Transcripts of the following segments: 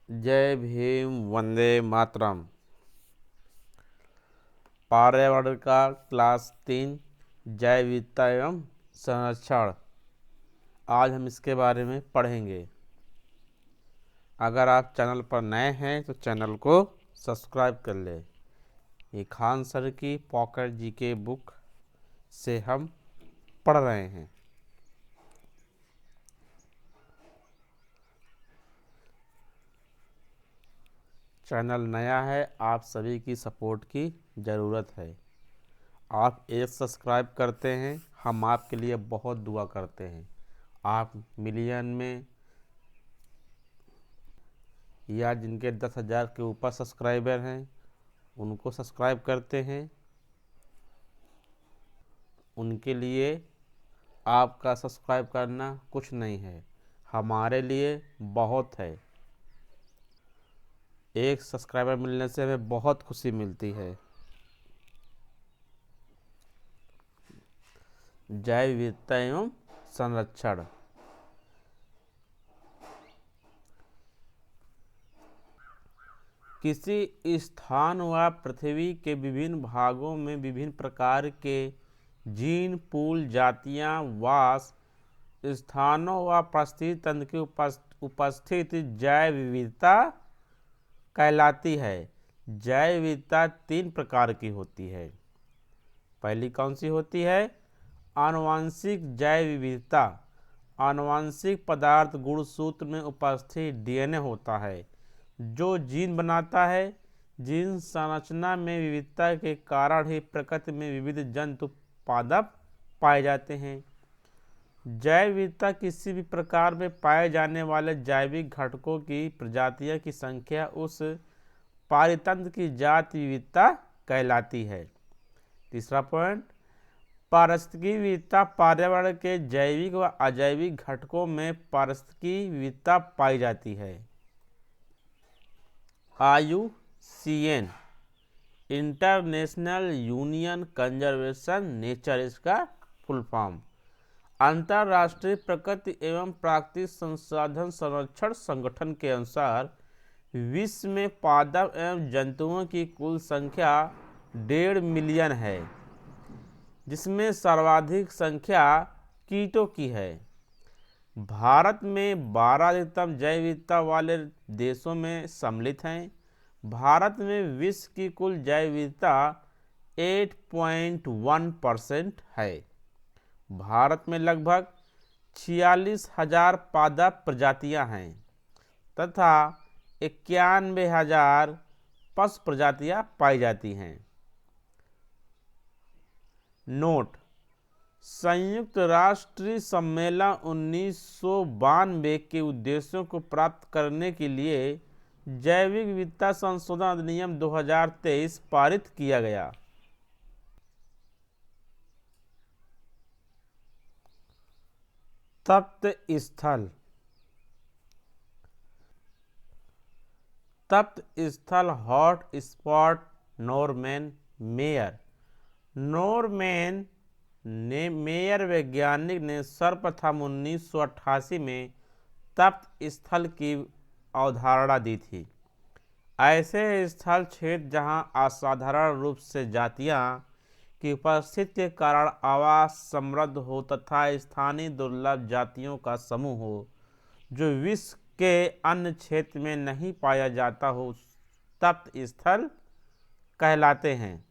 जय भीम, वंदे मातरम। पर्यावरण का क्लास 3 जैव विविधता एवं संरक्षण। आज हम इसके बारे में पढ़ेंगे। अगर आप चैनल पर नए हैं तो चैनल को सब्सक्राइब कर लें। ये खान सर की पॉकेट जीके बुक से हम पढ़ रहे हैं। चैनल नया है, आप सभी की सपोर्ट की ज़रूरत है। आप एक सब्सक्राइब करते हैं, हम आपके लिए बहुत दुआ करते हैं। आप मिलियन में या जिनके 10,000 के ऊपर सब्सक्राइबर हैं उनको सब्सक्राइब करते हैं, उनके लिए आपका सब्सक्राइब करना कुछ नहीं है, हमारे लिए बहुत है। एक सब्सक्राइबर मिलने से हमें बहुत खुशी मिलती है। जैव विविधता एवं संरक्षण। किसी स्थान व पृथ्वी के विभिन्न भागों में विभिन्न प्रकार के जीन पूल जातियां वास स्थानों व परिस्थिति तंत्र की उपस्थित जैव विविधता कहलाती है। जैव विविधता 3 प्रकार की होती है। पहली कौन सी होती है? आनुवंशिक जैव विविधता। आनुवंशिक पदार्थ गुणसूत्र में उपस्थित डीएनए होता है जो जीन बनाता है। जीन संरचना में विविधता के कारण ही प्रकृति में विविध जंतु पादप पाए जाते हैं। जैव विविधता किसी भी प्रकार में पाए जाने वाले जैविक घटकों की प्रजातियों की संख्या उस पारितंत्र की जाति विविधता कहलाती है। तीसरा पॉइंट, पारिस्थितिकी विविधता। पर्यावरण के जैविक व अजैविक घटकों में पारिस्थितिकी विविधता पाई जाती है। IUCN international union conservation nature इसका फुल फॉर्म। अंतर्राष्ट्रीय प्रकृति एवं प्राकृतिक संसाधन संरक्षण संगठन के अनुसार विश्व में पादप एवं जंतुओं की कुल संख्या 1.5 मिलियन है, जिसमें सर्वाधिक संख्या कीटों की है। भारत में 12 अधिकतम जैव विविधता वाले देशों में सम्मिलित हैं। भारत में विश्व की कुल जैव विविधता 8.1% है। भारत में लगभग 46,000 पादप प्रजातियां हैं तथा 91,000 पशु प्रजातियां पाई जाती हैं। नोट: संयुक्त राष्ट्र सम्मेलन 1992 के उद्देश्यों को प्राप्त करने के लिए जैविक विविधता संशोधन अधिनियम 2023 पारित किया गया। तप्त स्थल। तप्त स्थल hot spot Normann mayor. Normann mayor वैज्ञानिक ने सर्वप्रथम 1988 में तप्त स्थल की अवधारणा दी थी। ऐसे स्थल क्षेत्र जहां असाधारण रूप से जातियां की उपस्थिति के कारण आवास समृद्ध हो तथा स्थानीय दुर्लभ जातियों का समूह हो जो विश्व के अन्य क्षेत्र में नहीं पाया जाता हो, तप्त स्थल कहलाते हैं।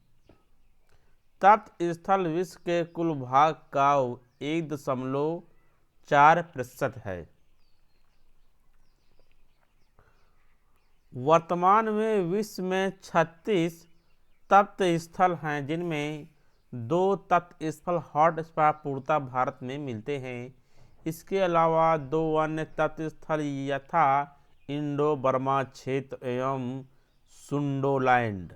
तप्त स्थल विश्व के कुल भाग का 1.4% है। वर्तमान में विश्व में 36 तप्त स्थल हैं, जिनमें 2 तप्त स्थल हॉट स्पॉट पूर्णतः भारत में मिलते हैं। इसके अलावा 2 अन्य तप्त स्थल यथा इंडो बर्मा क्षेत्र एवं सुंडोलैंड,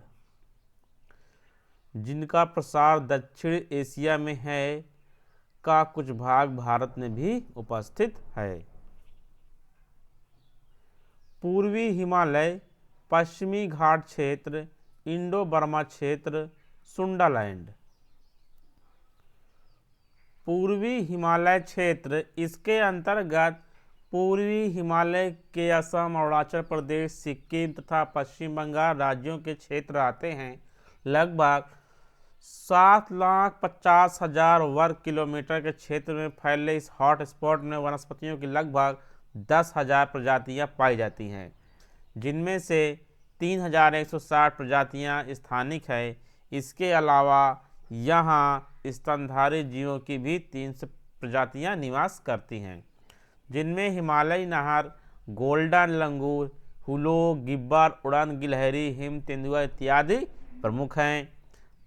जिनका प्रसार दक्षिण एशिया में है, का कुछ भाग भारत में भी उपस्थित है। पूर्वी हिमालय, पश्चिमी घाट क्षेत्र, इंडो बर्मा क्षेत्र, सुंडालैंड। पूर्वी हिमालय क्षेत्र, इसके अंतर्गत पूर्वी हिमालय के असम, अरुणाचल प्रदेश, सिक्किम तथा पश्चिम बंगाल राज्यों के क्षेत्र आते हैं। लगभग 7,50,000 वर्ग किलोमीटर के क्षेत्र में फैले इस हॉट स्पॉट में वनस्पतियों की लगभग 10,000 प्रजातियां पाई जाती हैं, जिनमें से 3,160 प्रजातियां स्थानिक है। इसके अलावा यहाँ स्तनधारी जीवों की भी 300 प्रजातियां निवास करती हैं, जिनमें हिमालयी नाहर, गोल्डन लंगूर, हुलो, गिब्बर, उड़न गिलहरी, हिम तेंदुआ इत्यादि प्रमुख हैं।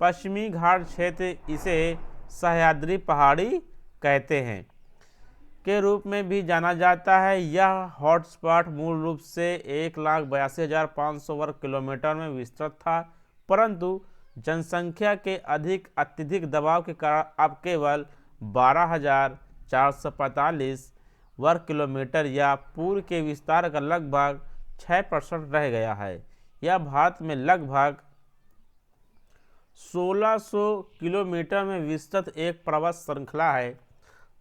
पश्चिमी घाट क्षेत्र इसे सह्याद्री पहाड़ी कहते हैं के रूप में भी जाना जाता है। यह हॉटस्पॉट मूल रूप से 1,82,500 वर्ग किलोमीटर में विस्तृत था, परंतु जनसंख्या के अत्यधिक दबाव के कारण अब केवल 12,445 वर्ग किलोमीटर या पूर्व के विस्तार का लगभग 6% रह गया है। यह भारत में लगभग 1600 किलोमीटर में विस्तृत एक पर्वत श्रृंखला है,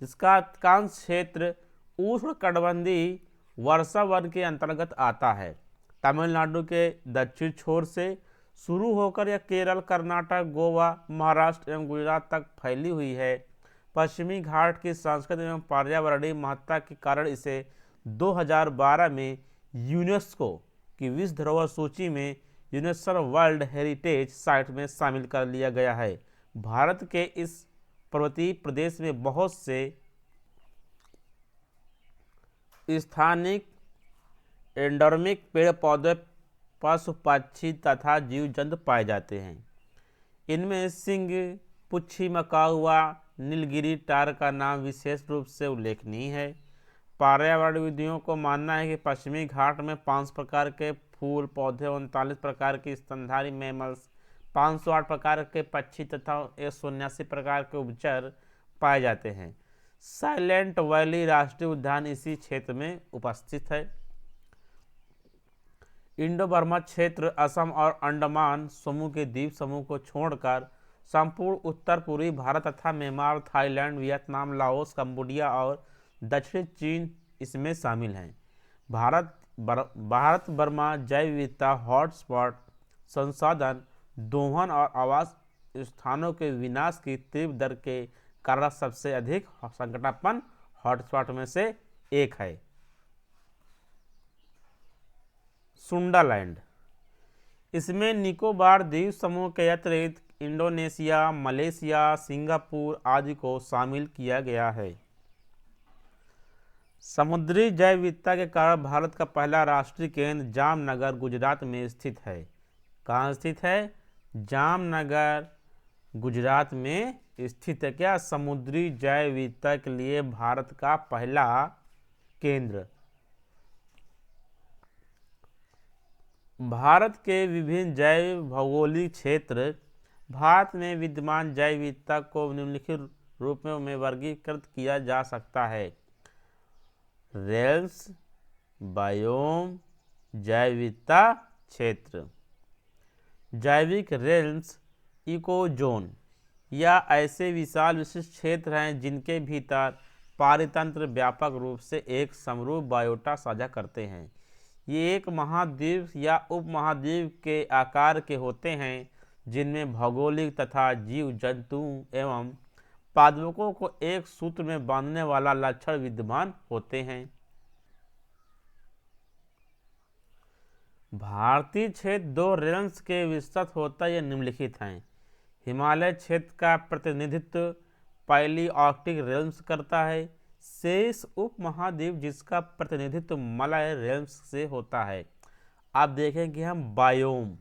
जिसका अधिकांश क्षेत्र उष्णकटिबंधीय वर्षा वन के अंतर्गत आता है। तमिलनाडु के दक्षिण छोर से शुरू होकर यह केरल, कर्नाटक, गोवा, महाराष्ट्र एवं गुजरात तक फैली हुई है। पश्चिमी घाट की सांस्कृतिक एवं पर्यावरणीय महत्ता के कारण इसे 2012 में यूनेस्को की विश्व धरोहर सूची में यूनेस्को वर्ल्ड हेरिटेज साइट में शामिल कर लिया गया है। भारत के इस पर्वतीय प्रदेश में बहुत से स्थानिक एंडेमिक पेड़ पौधे, पशु पक्षी तथा जीव जंतु पाए जाते हैं। इनमें सिंह, पुच्छी मकाहुआ, नीलगिरी टार का नाम विशेष रूप से उल्लेखनीय है। पर्यावरणविदों को मानना है कि पश्चिमी घाट में 500 प्रकार के फूल पौधे, 39 प्रकार के स्तनधारी मैमल्स, 508 प्रकार के पक्षी तथा 179 प्रकार के उभयचर पाए जाते हैं। साइलेंट वैली राष्ट्रीय उद्यान इसी क्षेत्र में उपस्थित है। इंडो बर्मा क्षेत्र असम और अंडमान समूह के द्वीप समूह को छोड़कर संपूर्ण उत्तर पूर्वी भारत तथा Myanmar, Thailand, Vietnam, Laos, Cambodia और दक्षिणी चीन इसमें शामिल हैं। भारत बर्मा जैव विविधता हॉटस्पॉट संसाधन दोहन और आवास स्थानों के विनाश की तीव्र दर के कारण सबसे अधिक संकटापन्न हॉटस्पॉट में से एक है। सुंडालैंड, इसमें निकोबार द्वीप समूह के अतिरिक्त इंडोनेशिया, मलेशिया, सिंगापुर आदि को शामिल किया गया है। समुद्री जैव विविधता के कारण भारत का पहला राष्ट्रीय केंद्र जामनगर, गुजरात में स्थित है। कहाँ स्थित है? जामनगर, गुजरात में स्थित है। क्या? समुद्री जैव विविधता के लिए भारत का पहला केंद्र। भारत के विभिन्न जैव भौगोलिक क्षेत्र भारत में विद्यमान जैव विविधता को निम्नलिखित रूप में वर्गीकृत किया जा सकता है। रेल्स, बायोम, जैव विविधता क्षेत्र। जैविक रेल्स इकोजोन या ऐसे विशाल विशिष्ट क्षेत्र हैं जिनके भीतर पारितंत्र व्यापक रूप से एक समरूप बायोटा साझा करते हैं। ये एक महाद्वीप या उपमहाद्वीप के आकार के होते हैं, जिनमें भौगोलिक तथा जीव जंतु एवं पादपों को एक सूत्र में बांधने वाला लक्षण विद्यमान होते हैं। भारतीय क्षेत्र दो रेंज के विस्तृत होता है, निम्नलिखित हैं। हिमालय क्षेत्र का प्रतिनिधित्व पैलिआर्कटिक रेंज करता है। शेष उपमहाद्वीप जिसका प्रतिनिधित्व मलय रेंज से होता है। आप देखें कि हम बायोम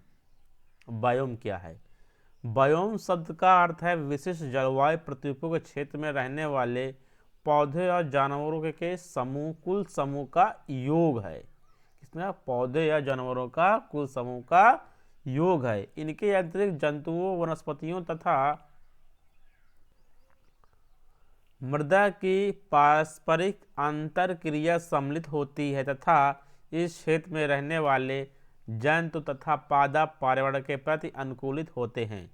क्या है? बायोम शब्द का अर्थ है विशिष्ट जलवायु प्रतीकों के क्षेत्र में रहने वाले पौधे और जानवरों के समूह, कुल समूह का योग है। किसमें? पौधे या जानवरों का कुल समूह का योग है। इनके अतिरिक्त जंतुओं, वनस्पतियों तथा मृदा की पारस्परिक अंतर क्रिया सम्मिलित होती है तथा इस क्षेत्र में रहने वाले जंतु तथा पादप पर्यावरण के प्रति अनुकूलित होते हैं।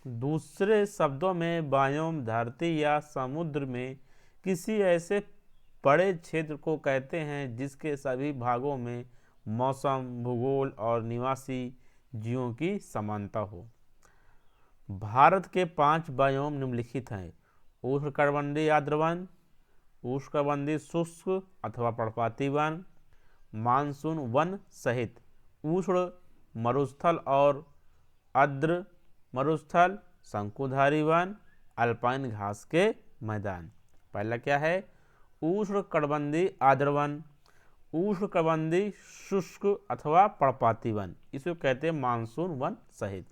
दूसरे शब्दों में बायोम धरती या समुद्र में किसी ऐसे बड़े क्षेत्र को कहते हैं जिसके सभी भागों में मौसम, भूगोल और निवासी जीवों की समानता हो। भारत के 5 बायोम निम्नलिखित हैं: उष्णकटिबंधीय आर्द्र वन, उष्णकटिबंधीय शुष्क अथवा पर्णपाती वन, मानसून वन सहित उष्ण मरुस्थल और आर्द्र मरुस्थल, शंकुधारी वन, अल्पाइन घास के मैदान। पहला क्या है? उष्णकटिबंधीय आर्द्र वन, उष्णकटिबंधीय शुष्क अथवा पर्णपाती वन, इसको कहते हैं मानसून वन सहित।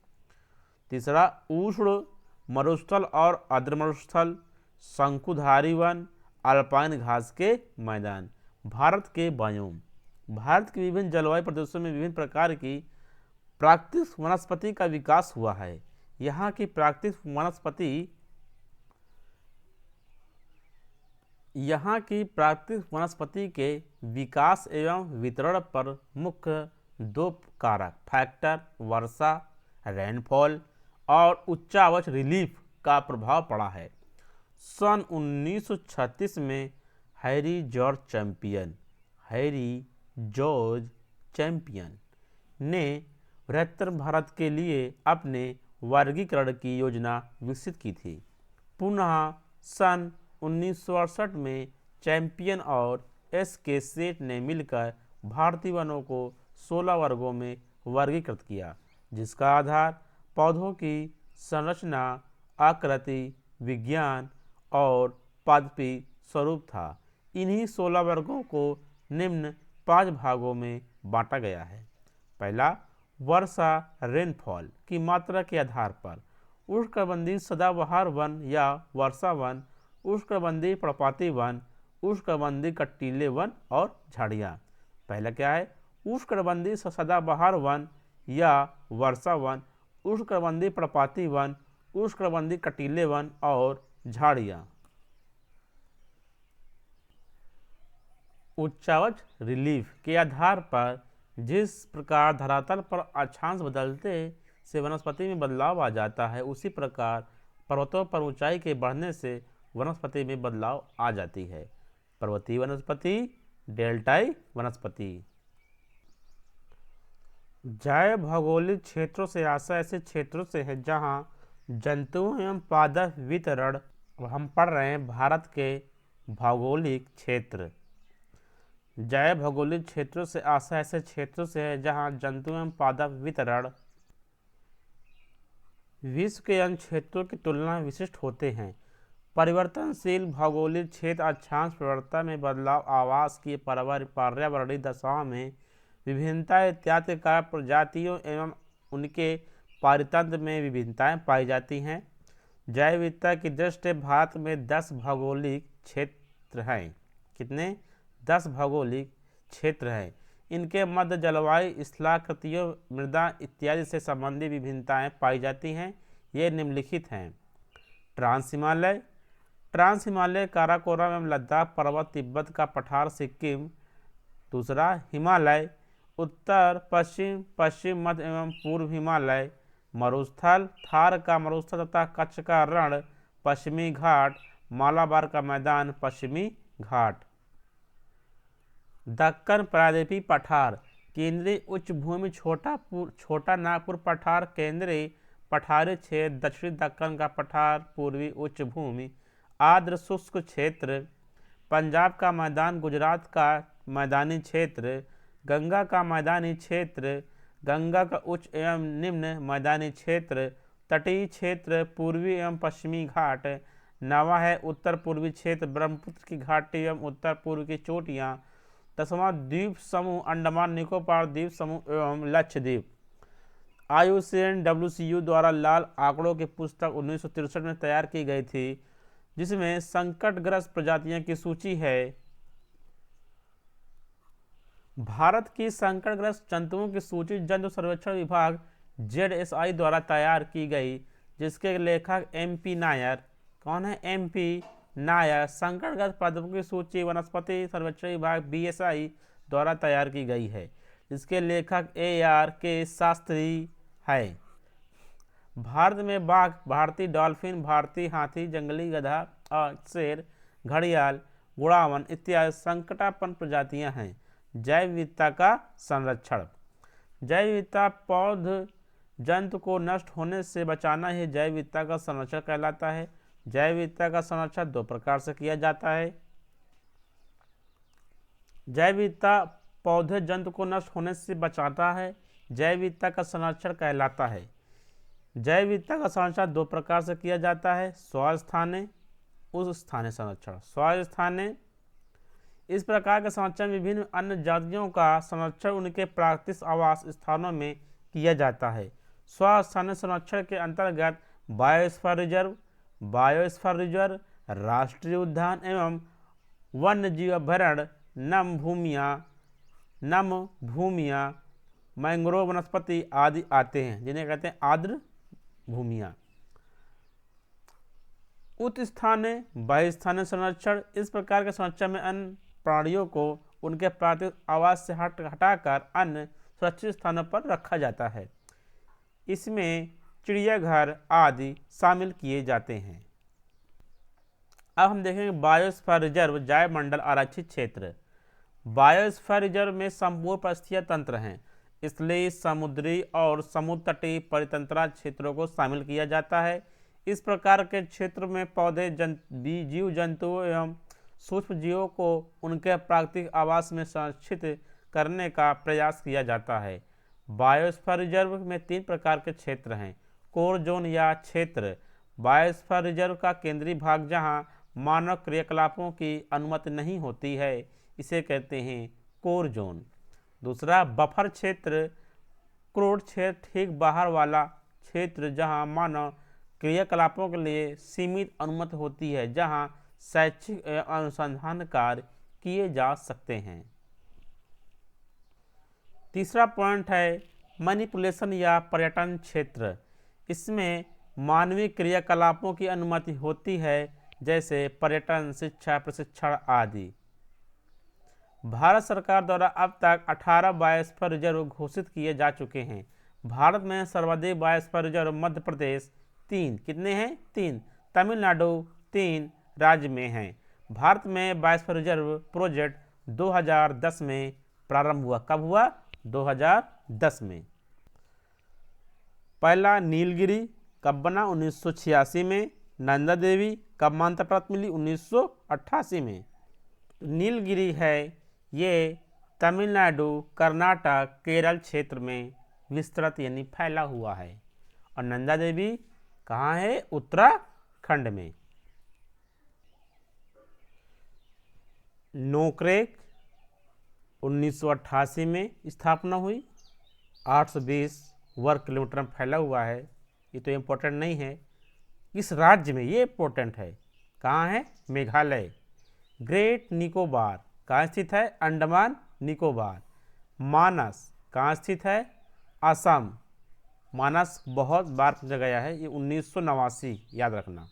तीसरा, उष्ण मरुस्थल और आर्द्र मरुस्थल, शंकुधारी वन, अल्पाइन घास के मैदान। भारत के बायोम। भारत के विभिन्न जलवायु प्रदेशों में विभिन्न प्रकार की प्राकृतिक वनस्पति का विकास हुआ है। यहाँ की प्राकृतिक वनस्पति के विकास एवं वितरण पर मुख्य 2 कारक फैक्टर वर्षा रेनफॉल और उच्चावच रिलीफ का प्रभाव पड़ा है। सन 1936 में हैरी जॉर्ज चैंपियन ने बृहत्तर भारत के लिए अपने वर्गीकरण की योजना विकसित की थी। पुनः सन 1968 में चैंपियन और के सेठ ने मिलकर भारतीय वनों को 16 वर्गों में वर्गीकृत किया, जिसका आधार पौधों की संरचना, आकृति, विज्ञान और पादपी स्वरूप था। इन्हीं 16 वर्गों को निम्न 5 भागों में बांटा गया है। पहला, वर्षा रेनफॉल की मात्रा के आधार पर उष्णकटिबंधीय सदाबहार वन या वर्षा वन, उष्णकटिबंधीय पर्णपाती वन, उष्णकटिबंधीय कटीले वन और झाड़ियाँ। पहला क्या है? उष्णकटिबंधीय सदाबहार वन या वर्षा वन, उष्णकटिबंधीय पर्णपाती वन, उष्णकटिबंधीय कटीले वन और झाड़ियाँ। उच्चावच रिलीफ के आधार पर जिस प्रकार धरातल पर अक्षांश बदलते से वनस्पति में बदलाव आ जाता है, उसी प्रकार पर्वतों पर ऊंचाई के बढ़ने से वनस्पति में बदलाव आ जाती है। पर्वतीय वनस्पति, डेल्टाई वनस्पति। जैव भौगोलिक क्षेत्रों से आशय ऐसे क्षेत्रों से है जहां जंतुओं एवं पादप वितरण। हम पढ़ रहे हैं भारत के भौगोलिक क्षेत्र। जैव भौगोलिक क्षेत्रों से आशय ऐसे क्षेत्रों से है जहां जंतु एवं पादप वितरण विश्व के अन्य क्षेत्रों की तुलना में विशिष्ट होते हैं। परिवर्तनशील भौगोलिक क्षेत्र अक्षांश प्रवणता में बदलाव, आवास की पर्यावरणीय दशाओं में विभिन्नता इत्यादि के कारण प्रजातियों एवं उनके पारितंत्र में विभिन्नताएं पाई जाती हैं। जैव विविधता की दृष्टि भारत में 10 भौगोलिक क्षेत्र हैं। कितने? 10 भौगोलिक क्षेत्र हैं। इनके मध्य जलवायु, स्थलाकृतियों, मृदा इत्यादि से संबंधित विभिन्नताएं पाई जाती हैं। ये निम्नलिखित हैं: ट्रांस हिमालय काराकोरम एवं लद्दाख पर्वत, तिब्बत का पठार, सिक्किम। दूसरा, हिमालय, उत्तर पश्चिम, पश्चिम मध्य एवं पूर्व हिमालय, मरुस्थल, थार का मरुस्थल तथा कच्छ का रण, पश्चिमी घाट, मालाबार का मैदान, पश्चिमी घाट। दक्कन प्रायद्वीपीय पठार, केंद्रीय उच्च भूमि, छोटा नागपुर पठार, केंद्रीय पठारी क्षेत्र, दक्षिणी दक्कन का पठार, पूर्वी उच्च भूमि। आर्द्र शुष्क क्षेत्र, पंजाब का मैदान, गुजरात का मैदानी क्षेत्र, गंगा का मैदानी क्षेत्र, गंगा का उच्च एवं निम्न मैदानी क्षेत्र, तटीय क्षेत्र, पूर्वी एवं पश्चिमी घाट। नवा है उत्तर पूर्वी क्षेत्र, ब्रह्मपुत्र की घाटी एवं उत्तर पूर्व की चोटियाँ। 10वां, द्वीप समूह, अंडमान निकोबार द्वीप समूह एवं लक्षद्वीप। IUCN WCU द्वारा लाल आंकड़ों की पुस्तक 1963 में तैयार की गई थी, जिसमें संकटग्रस्त प्रजातियों की सूची है। भारत की संकटग्रस्त जंतुओं की सूची जंतु सर्वेक्षण विभाग ZSI द्वारा तैयार की गई, जिसके लेखक MP नायर। कौन है? MP नायर। संकटग्रस्त पादपों की सूची वनस्पति सर्वेक्षण विभाग BSI द्वारा तैयार की गई है, जिसके लेखक ARK शास्त्री है। भारत में बाघ, भारतीय डॉल्फिन, भारतीय हाथी, जंगली गधा और शेर, घड़ियाल, गुणावन इत्यादि संकटापन्न प्रजातियां हैं। जैव विविधता का संरक्षण। जैव विविधता पौध जंतु को नष्ट होने से बचाना ही जैव विविधता का संरक्षण कहलाता है। जैव विविधता का संरक्षण दो प्रकार से किया जाता है। जैव विविधता पौधे जंतु को नष्ट होने से बचाता है, जैव विविधता का संरक्षण कहलाता है। जैव विविधता का संरक्षण दो प्रकार से किया जाता है, स्वस्थाने, उस स्थानीय संरक्षण। स्वस्थाने इस प्रकार के संरक्षण विभिन्न अन्य जातियों का संरक्षण उनके प्राकृतिक आवास स्थानों में किया जाता है। स्वस्थानीय संरक्षण के अंतर्गत बायोस्फीयर रिजर्व, राष्ट्रीय उद्यान एवं वन्य जीव अभयारण्य, नम भूमियाँ, मैंग्रोव वनस्पति आदि आते हैं, जिन्हें कहते हैं आर्द्र भूमियाँ। उत्स्थानीय बहिस्थानीय संरक्षण इस प्रकार के संरक्षण में अन्य प्राणियों को उनके प्राकृतिक आवास से हटाकर अन्य सुरक्षित स्थानों पर रखा जाता है। इसमें चिड़ियाघर आदि शामिल किए जाते हैं। अब हम देखेंगे बायोस्फीयर रिजर्व, जैवमंडल आरक्षित क्षेत्र। बायोस्फीयर रिजर्व में संपूर्ण पारिस्थितिकीय तंत्र हैं, इसलिए समुद्री और समुद्र तटीय परितंत्र क्षेत्रों को शामिल किया जाता है। इस प्रकार के क्षेत्र में पौधे, जीव जंतुओं एवं सूक्ष्म जीवों को उनके प्राकृतिक आवास में संरक्षित करने का प्रयास किया जाता है। बायोस्फीयर रिजर्व में तीन प्रकार के क्षेत्र हैं। कोर जोन या क्षेत्र, बायोस्फीयर रिजर्व का केंद्रीय भाग जहां मानव क्रियाकलापों की अनुमति नहीं होती है, इसे कहते हैं कोर जोन। दूसरा बफर क्षेत्र, क्रोड क्षेत्र, ठीक बाहर वाला क्षेत्र जहां मानव क्रियाकलापों के लिए सीमित अनुमति होती है, जहां शैक्षिक अनुसंधान कार्य किए जा सकते हैं। तीसरा पॉइंट है मैनिपुलेशन या पर्यटन क्षेत्र। इसमें मानवीय क्रियाकलापों की अनुमति होती है, जैसे पर्यटन, शिक्षा, प्रशिक्षण आदि। भारत सरकार द्वारा अब तक 18 बायोस्फीयर रिजर्व घोषित किए जा चुके हैं। भारत में सर्वाधिक बायोस्फीयर रिजर्व मध्य प्रदेश 3, कितने हैं 3, तमिलनाडु 3 राज्य में हैं। भारत में बायोस्फीयर रिजर्व प्रोजेक्ट 2010 में प्रारंभ हुआ। कब हुआ? 2010 में। पहला नीलगिरी कब बना? 1986 में। नंदा देवी कब मान्यता प्राप्त मिली? 1988 में। नीलगिरी है ये तमिलनाडु, कर्नाटक, केरल क्षेत्र में विस्तृत यानी फैला हुआ है। और नंदा देवी कहाँ है? उत्तराखंड में। नोकरेक 1988 में स्थापना हुई, 820 वर्ग किलोमीटर में फैला हुआ है। ये तो इम्पोर्टेंट नहीं है किस राज्य में, ये इम्पोर्टेंट है। कहाँ है? मेघालय। ग्रेट निकोबार कहाँ स्थित है? अंडमान निकोबार। मानस कहाँ स्थित है? असम। मानस बहुत बार पूछा गया है, ये 1989, याद रखना।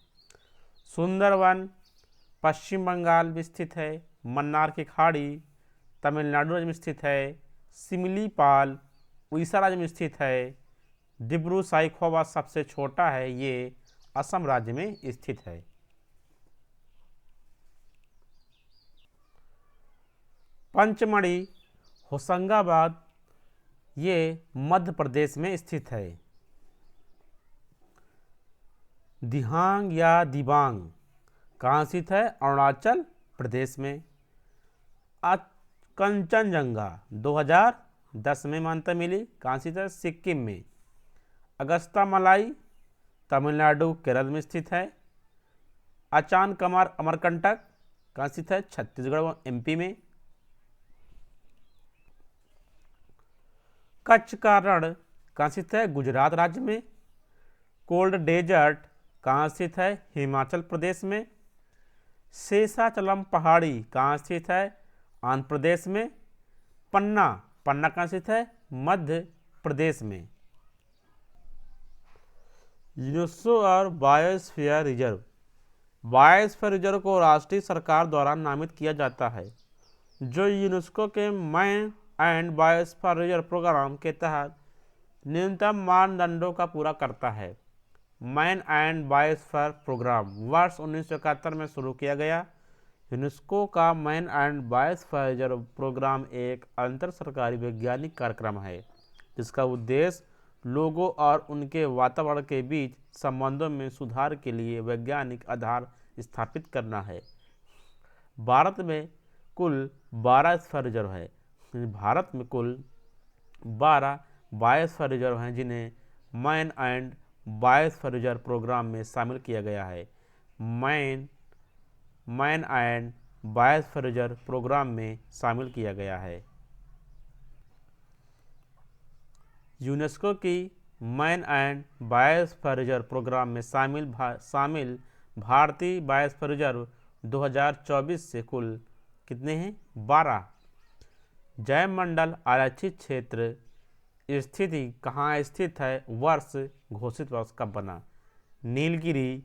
सुंदरवन पश्चिम बंगाल में स्थित है। मन्नार की खाड़ी तमिलनाडु राज्य में स्थित है। सिमलीपाल उड़ीसा राज्य में स्थित है। डिब्रू साइखोवा सबसे छोटा है, ये असम राज्य में स्थित है। पंचमढ़ी होशंगाबाद ये मध्य प्रदेश में स्थित है। दिहांग या दिबांग कहाँ स्थित है? अरुणाचल प्रदेश में। कंचनजंगा 2010 में मान्यता मिली, कहाँ स्थित है? सिक्किम में। अगस्ता मलाई तमिलनाडु केरल में स्थित है। अचान कमार अमरकंटक कहाँ स्थित है? छत्तीसगढ़ एमपी में। कच्छ का रण कहाँ स्थित है? गुजरात राज्य में। कोल्ड डेजर्ट कहाँ स्थित है? हिमाचल प्रदेश में। शेषाचलम पहाड़ी कहाँ स्थित है? आंध्र प्रदेश में। पन्ना कहाँ स्थित है? मध्य प्रदेश में। यूनेस्को और बायोस्फीयर रिजर्व। बायोस्फीयर रिजर्व को राष्ट्रीय सरकार द्वारा नामित किया जाता है, जो यूनेस्को के man and biosphere reserve programme के तहत न्यूनतम मानदंडों का पूरा करता है। मैन एंड बायोस्फीयर प्रोग्राम वर्ष 1971 में शुरू किया गया। यूनेस्को का man and biosphere reserve programme एक अंतर सरकारी वैज्ञानिक कार्यक्रम है जिसका उद्देश्य लोगों और उनके वातावरण के बीच संबंधों में सुधार के लिए वैज्ञानिक आधार स्थापित करना है। भारत में कुल 12 स्फीयर रिजर्व है। भारत में कुल 12 बायोस्फीयर रिजर्व हैं जिन्हें man and biosphere reserve programme में शामिल किया गया है। Man and biosphere reserve programme में शामिल किया गया है। यूनेस्को की man and biosphere reserve programme में शामिल भारतीय बायोस्फीयर रिजर्व 2024 से कुल कितने हैं? 12। जैवमंडल आरक्षित क्षेत्र स्थिति कहाँ स्थित है? वर्ष घोषित वर्ष कब बना? नीलगिरी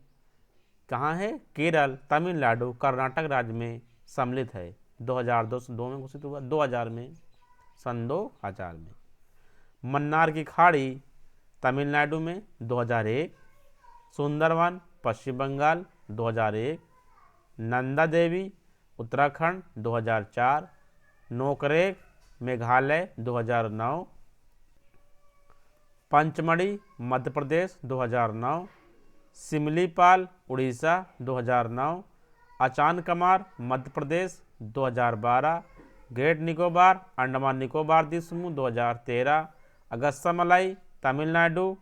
कहाँ है? केरल, तमिलनाडु, कर्नाटक राज्य में सम्मिलित है। 2002 में घोषित हुआ, 2000 में, सन 2000 में। मन्नार की खाड़ी तमिलनाडु में 2001, सुंदरवन पश्चिम बंगाल 2001, नंदा देवी उत्तराखंड 2004, नोकरेक मेघालय 2009, पंचमढ़ी मध्य प्रदेश 2009, सिमलीपाल उड़ीसा 2009, अचानकमार मध्य प्रदेश 2012, ग्रेट निकोबार अंडमान निकोबार द्वीप समूह 2013, अगस्त्यामलाई तमिलनाडु,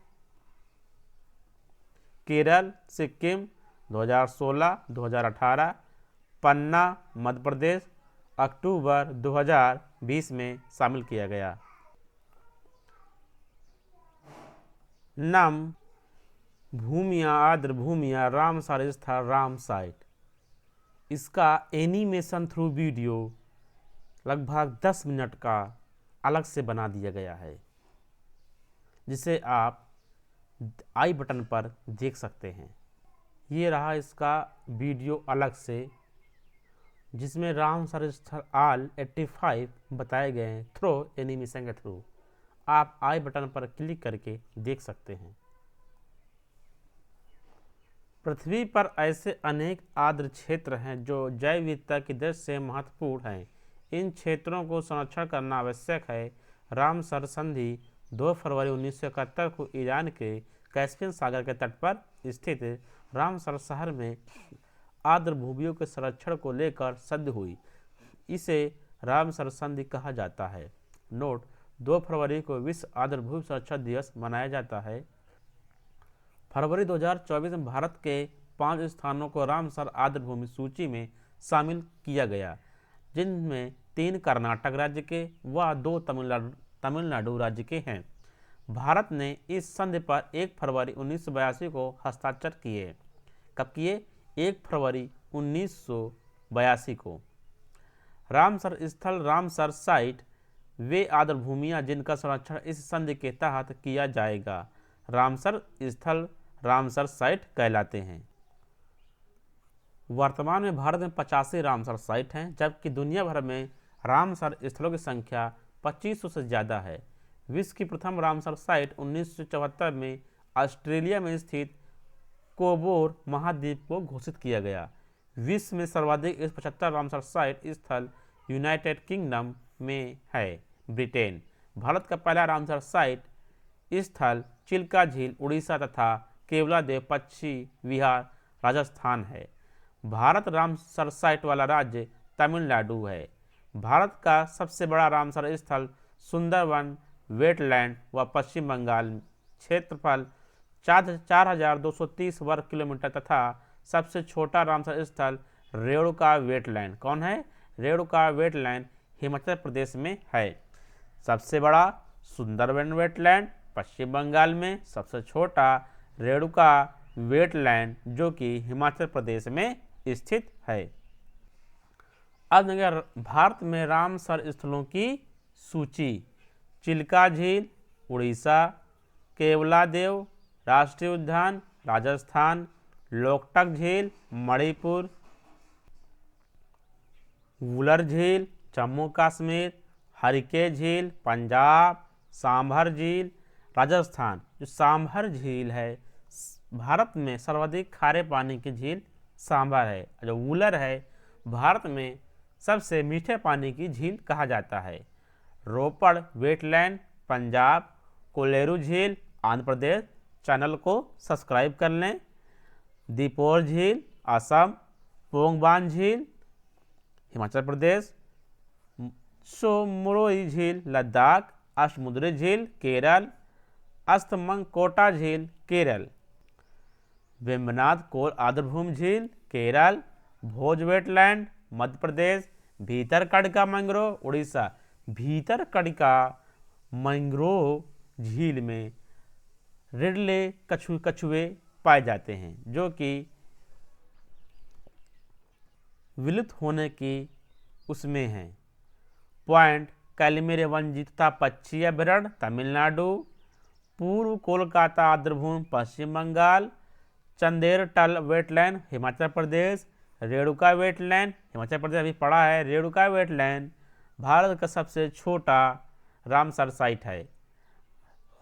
केरल, सिक्किम 2016, 2018, पन्ना मध्य प्रदेश अक्टूबर 2020 में शामिल किया गया। नम भूमिया आर्द्र भूमिया रामसर स्थल राम साइट, इसका एनिमेशन थ्रू वीडियो लगभग 10 मिनट का अलग से बना दिया गया है जिसे आप आई बटन पर देख सकते हैं। ये रहा इसका वीडियो अलग से जिसमें रामसर स्थल ऑल 85 बताए गए हैं थ्रू एनिमेशन के थ्रू। आप आई बटन पर क्लिक करके देख सकते हैं। पृथ्वी पर ऐसे अनेक आर्द्र क्षेत्र हैं जो जैव विविधता की दृष्टि से महत्वपूर्ण हैं। इन क्षेत्रों को संरक्षण करना आवश्यक है। रामसर संधि 2 फरवरी 1971 को ईरान के कैस्पियन सागर के तट पर स्थित रामसर शहर में आर्द्र भूमियों के संरक्षण को लेकर संधि हुई। इसे रामसर संधि कहा जाता है। नोट: 2 फरवरी को विश्व आर्द्र भूमि संरक्षण दिवस मनाया जाता है। फरवरी 2024 में भारत के 5 स्थानों को रामसर आर्द्र भूमि सूची में शामिल किया गया, जिनमें 3 कर्नाटक राज्य के व 2 तमिलनाडु राज्य के हैं। भारत ने इस संधि पर 1 फरवरी 1982 को हस्ताक्षर किए। कब किए? 1 फरवरी 1982 को। रामसर स्थल रामसर साइट वे आर्द्र भूमियाँ जिनका संरक्षण इस संधि के तहत किया जाएगा रामसर स्थल रामसर साइट कहलाते हैं। वर्तमान में भारत में 85 रामसर साइट हैं, जबकि दुनिया भर में रामसर स्थलों की संख्या 2500 से ज़्यादा है। विश्व की प्रथम रामसर साइट 1974 में ऑस्ट्रेलिया में स्थित कोबोर महाद्वीप को घोषित किया गया। विश्व में सर्वाधिक 75 रामसर साइट स्थल यूनाइटेड किंगडम में है। ब्रिटेन। भारत का पहला रामसर साइट स्थल चिल्का झील उड़ीसा तथा केवलादेव पश्चिम विहार राजस्थान है। भारत रामसर साइट वाला राज्य तमिलनाडु है। भारत का सबसे बड़ा रामसर स्थल सुंदरवन वेटलैंड व पश्चिम बंगाल, क्षेत्रफल 4230 वर्ग किलोमीटर तथा सबसे छोटा रामसर स्थल रेणुका वेटलैंड कौन है? रेणुका वेटलैंड हिमाचल प्रदेश में है। सबसे बड़ा सुंदरवन वेटलैंड पश्चिम बंगाल में, सबसे छोटा रेणुका वेटलैंड जो कि हिमाचल प्रदेश में स्थित है। अब अगर भारत में रामसर स्थलों की सूची: चिल्का झील उड़ीसा, केवलादेव राष्ट्रीय उद्यान राजस्थान, लोकटक झील मणिपुर, वुलर झील जम्मू कश्मीर, हरिके झील पंजाब, सांभर झील राजस्थान। जो सांभर झील है, भारत में सर्वाधिक खारे पानी की झील सांभर है। जो वुलर है भारत में सबसे मीठे पानी की झील कहा जाता है। रोपड़ वेटलैंड पंजाब, कोलेरू झील आंध्र प्रदेश। चैनल को सब्सक्राइब कर लें। दीपोर झील असम, पोंगबान झील हिमाचल प्रदेश, सोमरोई झील लद्दाख, अष्टमुद्री झील केरल, अस्तमंकोटा झील केरल, वेम्बनाथ कोल आर्द्रभूमि झील केरल, भोज wetland Madhya Pradesh, Bhitarkanika mangrove Orissa. Bhitarkanika mangrove झील में रिडले कछुए पाए जाते हैं जो कि विलुप्त होने की उसमें हैं। पॉइंट कैलमेरे वन्यजीव तथा पक्षी अभयारण्य तमिलनाडु, पूर्व कोलकाता आर्द्रभूमि पश्चिम बंगाल, चंदेरटल वेटलैंड हिमाचल प्रदेश, रेणुका वेटलैंड हिमाचल प्रदेश अभी पड़ा है। रेणुका वेटलैंड भारत का सबसे छोटा रामसर साइट है।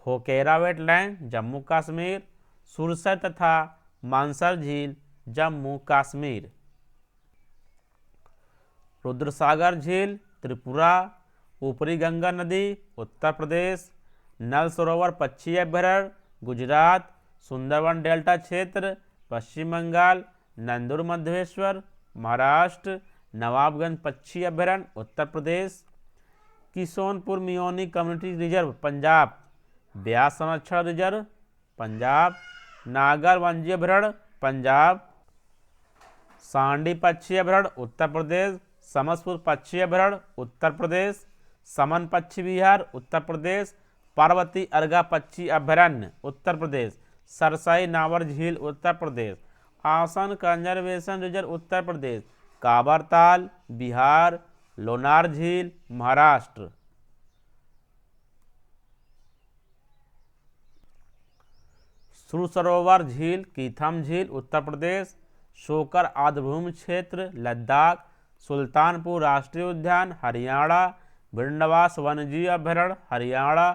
होकेरा वेटलैंड जम्मू कश्मीर, सुरसर तथा मानसर झील जम्मू कश्मीर, रुद्रसागर झील त्रिपुरा, ऊपरी गंगा नदी उत्तर प्रदेश, नल सरोवर पक्षी अभयारण्य गुजरात, सुंदरवन डेल्टा क्षेत्र पश्चिम बंगाल, नंदुर मध्वेश्वर महाराष्ट्र, नवाबगंज पक्षी अभयारण्य उत्तर प्रदेश, किशोनपुर मियोनी कम्युनिटी रिजर्व पंजाब, ब्यास संरक्षण रिजर्व पंजाब, नागर वन्यजीव अभयारण्य पंजाब, सांडी पक्षी अभयारण्य उत्तर प्रदेश, समसपुर पक्षी अभयारण्य उत्तर प्रदेश, समन पक्षी विहार उत्तर प्रदेश, पार्वती अर्गा पक्षी अभयारण्य उत्तर प्रदेश, सरसाई नावर झील उत्तर प्रदेश, आसन कंजर्वेशन रिजर्व उत्तर प्रदेश, काबरताल बिहार, लोनार झील महाराष्ट्र। सुरसरोवर झील कीथम झील उत्तर प्रदेश, शोकर आर्द्रभूमि क्षेत्र लद्दाख, सुल्तानपुर राष्ट्रीय उद्यान हरियाणा, भिंडवास वन्यजीव अभयारण्य हरियाणा,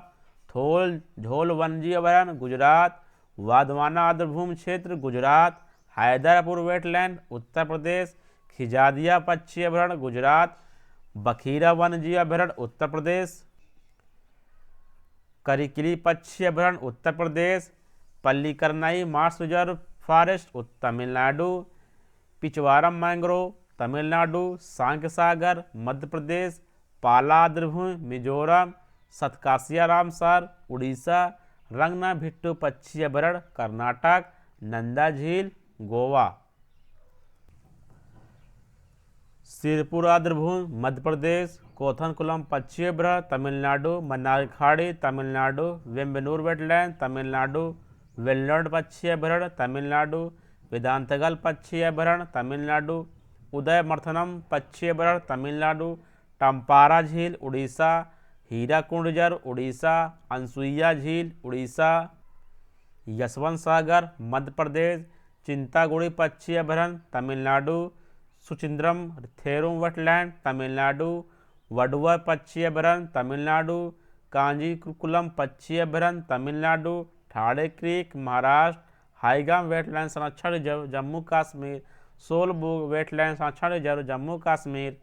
थोल झोल वन्यजीव अभयारण्य गुजरात, वाधवाना आर्द्रभूमि क्षेत्र गुजरात, हैदरपुर वेटलैंड उत्तर प्रदेश, खिजादिया पक्षी अभयारण्य गुजरात, बखीरा वन्यजीव अभयारण्य उत्तर प्रदेश, करिकिली पक्षी अभयारण्य Uttar Pradesh, Pallikaranai marsh reserve forest Tamil Nadu, Pichavaram mangrove Tamil Nadu, Sankhya Sagar Madhya Pradesh, Pala आर्द्रभूमि मिजोरम, सतकासिया रामसर उड़ीसा, रंगना भिट्टू पक्षी अभयारण्य कर्नाटक, नंदा झील गोवा, सिरपुर आर्द्रभूमि मध्य प्रदेश, कोथनकुलम पक्षी अभयारण्य तमिलनाडु, मन्नार खाड़ी तमिलनाडु, वेम्बनूर वेटलैंड तमिलनाडु, वेल्लड पक्षी अभयारण्य तमिलनाडु, वेदांतगल पक्षी अभयारण्य तमिलनाडु, उदयमर्थनम पक्षी अभयारण्य तमिलनाडु, टम्पारा झील उड़ीसा, हीराकुंड रिजर्व उड़ीसा, अनसुईया झील उड़ीसा, यशवंत सागर मध्य प्रदेश, चिंतागुड़ी पक्षी अभयारण्य तमिलनाडु, सुचिंद्रम थेरुम वेटलैंड तमिलनाडु, वडुआ पक्षी अभयारण्य तमिलनाडु, कांजीकुलम पक्षी अभयारण्य तमिलनाडु, ठाड़े क्रीक महाराष्ट्र, हाईगाम वेटलैंड संरक्षण रिजर्व जम्मू कश्मीर, सोलबुग वेटलैंड संरक्षण रिजर्व जम्मू कश्मीर,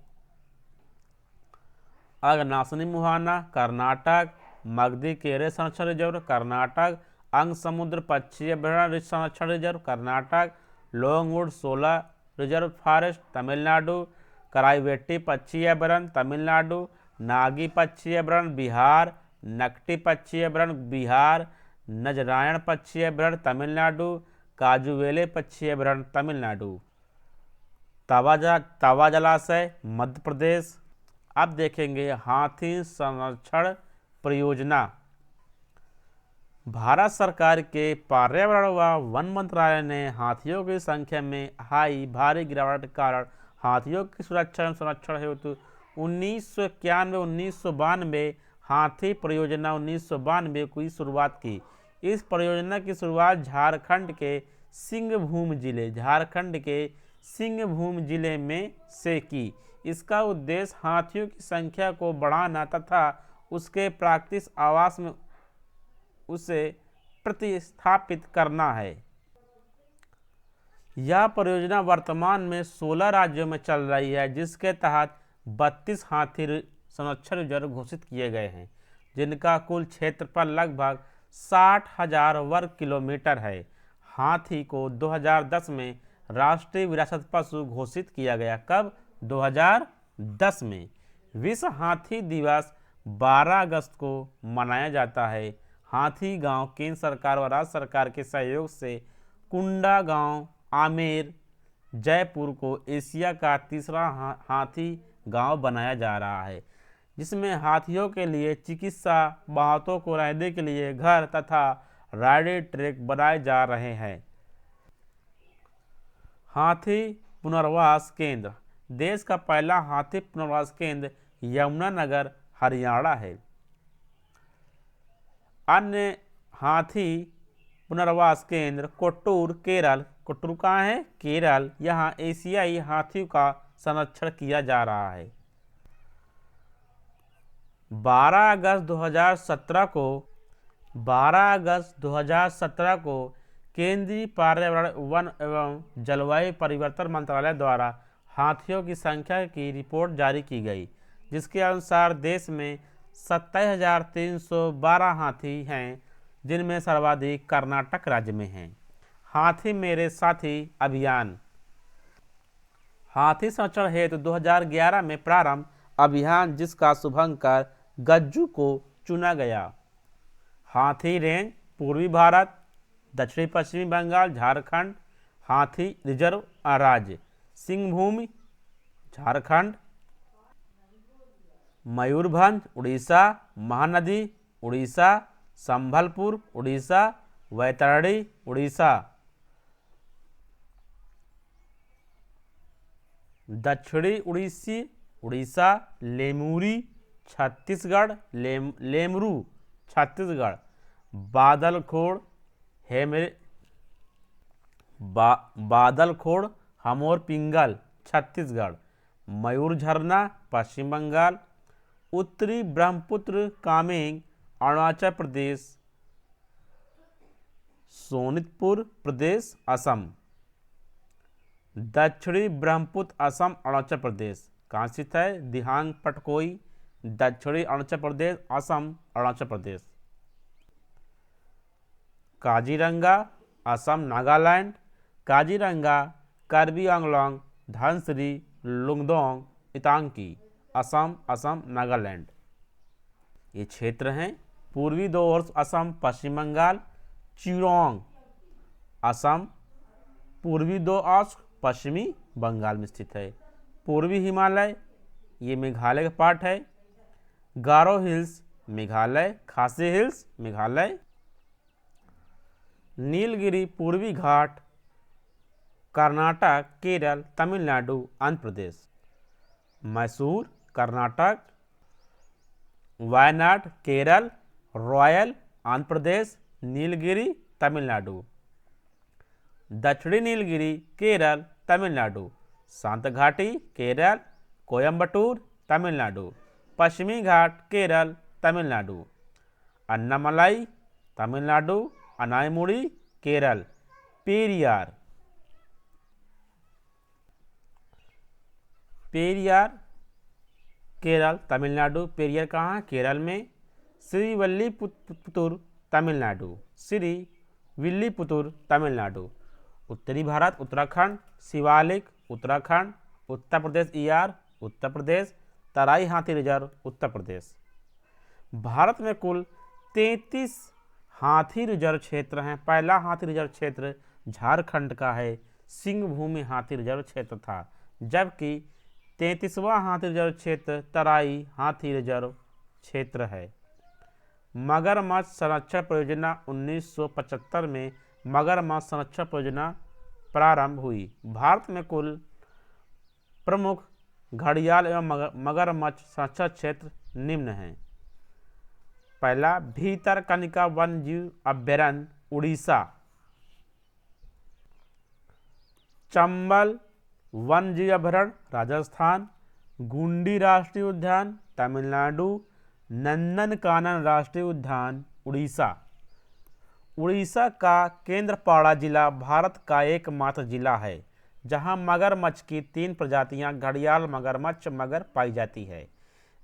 अगनासनी मुहाना कर्नाटक, मगधी केरे संरक्षण रिजर्व कर्नाटक, अंग समुद्र पक्षी अभयारण्य संरक्षण reserve Karnataka, Longwood 16 reserve forest Tamil Nadu, Karaivetti पक्षी अभयारण्य तमिलनाडु, नागी पक्षी अभयारण्य बिहार, नकटी पक्षी अभयारण्य बिहार, नजरायण पक्षी अभयारण्य तमिलनाडु, काजूवेले पक्षी अभयारण्य तमिलनाडु, तवा जलाशय मध्य प्रदेश। अब देखेंगे हाथी संरक्षण परियोजना। भारत सरकार के पर्यावरण व वन मंत्रालय ने हाथियों की संख्या में भारी गिरावट के कारण हाथियों की सुरक्षा एवं संरक्षण हेतु 1991-1992 हाथी परियोजना 1992 की शुरुआत की। इस परियोजना की शुरुआत झारखंड के सिंहभूम जिले में से की। इसका उद्देश्य हाथियों की संख्या को बढ़ाना तथा उसके प्राकृतिक आवास में उसे प्रतिस्थापित करना है। यह परियोजना वर्तमान में 16 राज्यों में चल रही है, जिसके तहत 32 हाथी संरक्षण रिजर्व घोषित किए गए हैं, जिनका कुल क्षेत्रफल लगभग 60,000 वर्ग किलोमीटर है। हाथी को 2010 में राष्ट्रीय विरासत पशु घोषित किया गया। कब? 2010 में। विश्व हाथी दिवस 12 अगस्त को मनाया जाता है। हाथी गांव केंद्र सरकार और राज्य सरकार के सहयोग से कुंडा गांव आमेर जयपुर को एशिया का तीसरा हाथी गांव बनाया जा रहा है, जिसमें हाथियों के लिए चिकित्सा, बाहतों को रहने के लिए घर तथा राइडिंग ट्रैक बनाए जा रहे हैं। हाथी पुनर्वास केंद्र। देश का पहला हाथी पुनर्वास केंद्र यमुनानगर, हरियाणा है। अन्य हाथी पुनर्वास केंद्र कोट्टूर, केरल। कोट्टूर कहाँ है? केरल। यहाँ एशियाई हाथियों का संरक्षण किया जा रहा है। 12 अगस्त 2017 को केंद्रीय पर्यावरण, वन एवं जलवायु परिवर्तन मंत्रालय द्वारा हाथियों की संख्या की रिपोर्ट जारी की गई, जिसके अनुसार देश में 27,312 हाथी हैं, जिनमें सर्वाधिक कर्नाटक राज्य में हैं। हाथी मेरे साथी अभियान। हाथी संरक्षण हेतु 2011 में प्रारंभ अभियान, जिसका शुभंकर गज्जू को चुना गया। हाथी रेंज पूर्वी भारत, दक्षिणी पश्चिमी बंगाल, झारखंड। हाथी रिजर्व राज्य सिंहभूम झारखंड, मयूरभंज उड़ीसा, महानदी उड़ीसा, संबलपुर उड़ीसा, वैतरणी उड़ीसा। दक्षिणी उड़ीसा, लेमुरी छत्तीसगढ़, लेमरू छत्तीसगढ़, बादलखोड़ हमोर पिंगल छत्तीसगढ़, मयूर झरना पश्चिम बंगाल, उत्तरी ब्रह्मपुत्र कामेंग अरुणाचल प्रदेश, सोनितपुर प्रदेश असम। दक्षिणी ब्रह्मपुत्र असम अरुणाचल प्रदेश कहाँ स्थित है? दिहांग पटकोई, दक्षिणी अरुणाचल प्रदेश, असम अरुणाचल प्रदेश। काजीरंगा असम नागालैंड, काजीरंगा कार्बी आंगलोंग धनसिरी लुंगदोंग इतांकी असम नागालैंड। ये क्षेत्र हैं। पूर्वी 2 ओर असम पश्चिम बंगाल, चिरोंग असम पूर्वी 2 ओर पश्चिमी बंगाल में स्थित है। पूर्वी हिमालय ये मेघालय का पार्ट है। गारो हिल्स मेघालय, खासी हिल्स मेघालय। नीलगिरी पूर्वी घाट कर्नाटक, केरल, तमिलनाडु, आंध्र प्रदेश। मैसूर कर्नाटक, वायनाड केरल, रॉयल आंध्र प्रदेश, नीलगिरी तमिलनाडु। दक्षिणी नीलगिरी केरल, तमिलनाडु। सांतघाटी केरल, कोयम्बटूर तमिलनाडु। पश्चिमी घाट केरल, तमिलनाडु। अन्नामलाई तमिलनाडु, अनायमुड़ी केरल। पेरियार केरल, तमिलनाडु। पेरियार कहाँ? केरल में। श्रीविल्लीपुतूर तमिलनाडु, श्रीविल्लीपुतूर तमिलनाडु। उत्तरी भारत उत्तराखंड, शिवालिक उत्तराखंड, उत्तर प्रदेश उत्तर प्रदेश, तराई हाथी रिजर्व उत्तर प्रदेश। भारत में कुल 33 हाथी रिजर्व क्षेत्र हैं। पहला हाथी रिजर्व क्षेत्र झारखंड का है, सिंहभूमि हाथी रिजर्व क्षेत्र था, जबकि 33वां हाथी रिजर्व क्षेत्र तराई हाथी रिजर्व क्षेत्र है। मगरमच्छ संरक्षण परियोजना 1975 में मगरमच्छ संरक्षण परियोजना प्रारंभ हुई। भारत में कुल प्रमुख घड़ियाल एवं मगरमच्छ संरक्षण क्षेत्र निम्न हैं। पहला भीतरकनिका वन्य जीव अभयारण्य उड़ीसा, चंबल वन्य जीव अभयारण्य राजस्थान, गुंडी राष्ट्रीय उद्यान तमिलनाडु, नंदनकानन राष्ट्रीय उद्यान उड़ीसा। उड़ीसा का केंद्रपाड़ा जिला भारत का एकमात्र जिला है जहां मगरमच्छ की 3 प्रजातियां घड़ियाल मगरमच्छ मगर पाई जाती है।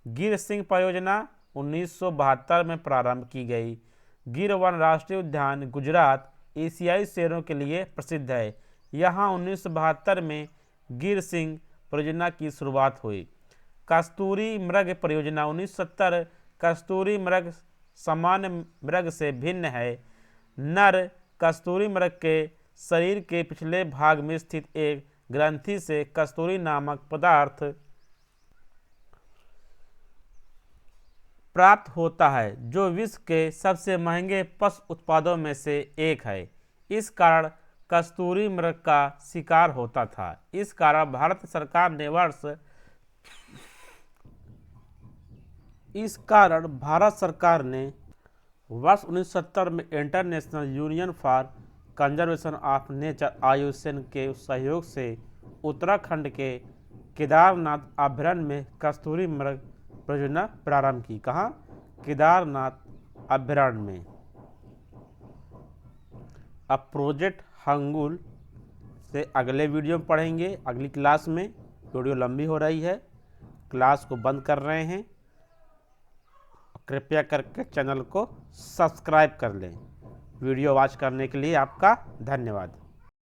गिर सिंह परियोजना 1972 में प्रारंभ की गई। गिर वन राष्ट्रीय उद्यान गुजरात एशियाई शेरों के लिए प्रसिद्ध है। यहाँ 1972 में गिर सिंह परियोजना की शुरुआत हुई। कस्तूरी मृग परियोजना 1970 कस्तूरी मृग सामान्य मृग से भिन्न है। नर कस्तूरी मृग के शरीर के पिछले भाग में स्थित एक ग्रंथि से कस्तूरी नामक पदार्थ प्राप्त होता है जो विश्व के सबसे महंगे पशु उत्पादों में से एक है। इस कारण कस्तूरी मृग का शिकार होता था। इस कारण भारत सरकार ने वर्ष 1970 में international union for conservation of nature IUCN के सहयोग से उत्तराखंड के केदारनाथ अभयारण्य में कस्तूरी मृग परियोजना प्रारंभ की। कहाँ? केदारनाथ अभयारण्य में। अब प्रोजेक्ट हंगुल से अगले वीडियो में पढ़ेंगे। अगली क्लास में वीडियो लंबी हो रही है, क्लास को बंद कर रहे हैं। कृपया करके चैनल को सब्सक्राइब कर लें। वीडियो वॉच करने के लिए आपका धन्यवाद।